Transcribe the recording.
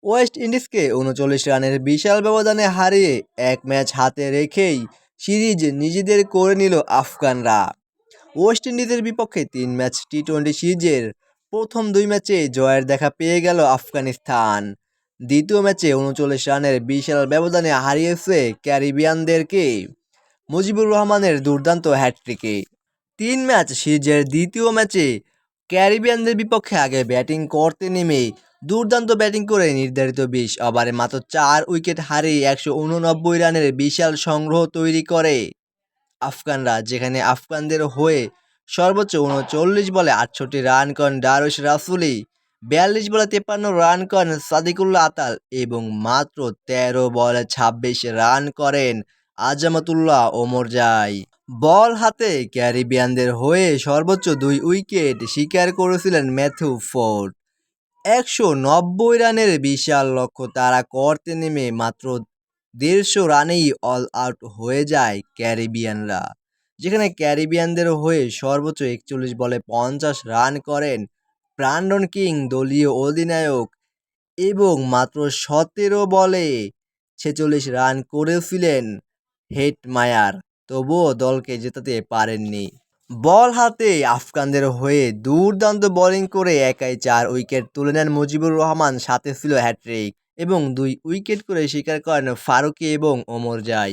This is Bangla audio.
ওয়েস্ট ইন্ডিজকে ৩৯ রানের বিশাল ব্যবধানে হারিয়ে এক ম্যাচ হাতে রেখেই সিরিজ নিজেদের করে নিল আফগানরা। ওয়েস্ট ইন্ডিজের বিপক্ষে ৩ ম্যাচ টি-২০ সিরিজের প্রথম ২ ম্যাচে জয়ের দেখা পেয়ে গেল আফগানিস্তান। দ্বিতীয় ম্যাচে ৩৯ রানের বিশাল ব্যবধানে হারিয়েছে ক্যারিবিয়ানদেরকে মুজিবুর রহমানের দুর্দান্ত হ্যাটট্রিকে। ৩ ম্যাচ সিরিজের দ্বিতীয় ম্যাচে ক্যারিবিয়ানদের বিপক্ষে আগে ব্যাটিং করতে নেমে দুর্দান্ত ব্যাটিং করে নির্ধারিত ২০ ওভারে মাত্র ৪ উইকেট হারিয়ে ১৮৯ রানের বিশাল সংগ্রহ তৈরি করে আফগানরা, যেখানে আফগানদের হয়ে সর্বোচ্চ ৩৯ বলে ৬৮ রান করেন দারুশ রাসুলি, ৪২ বলে ৫৩ রান করেন সাদিকুল্লাহ আতাল এবং মাত্র ১৩ বলে ২৬ রান করেন আজামাতুল্লাহ ওমরজাই। বল হাতে ক্যারিবিয়ানদের হয়ে সর্বোচ্চ ২ উইকেট শিকার করেছিলেন ম্যাথিউ ফোর্ড। ১৯০ রানের বিশাল লক্ষ্য তাড়া করতে নেমে মাত্র ১৫০ রানেই অল আউট হয়ে যায় ক্যারিবিয়ানরা, যেখানে ক্যারিবিয়ানদের হয়ে সর্বোচ্চ ৪১ বলে ৫০ রান করেন ব্রান্ডন কিং দলীয় অধিনায়ক এবং মাত্র ১৭ বলে ৪৬ রান করেছিলেন হেটমায়ার, তবুও দলকে জেতাতে পারেননি। বল হাতে আফগানদের হয়ে দুর্দান্ত বোলিং করে একাই ৪ উইকেট তুলে নেন মুজিবুর রহমান, সাথে ছিল হ্যাট্রিক এবং ২ উইকেট করে শিকার করেন ফারুকী এবং ওমরজাই।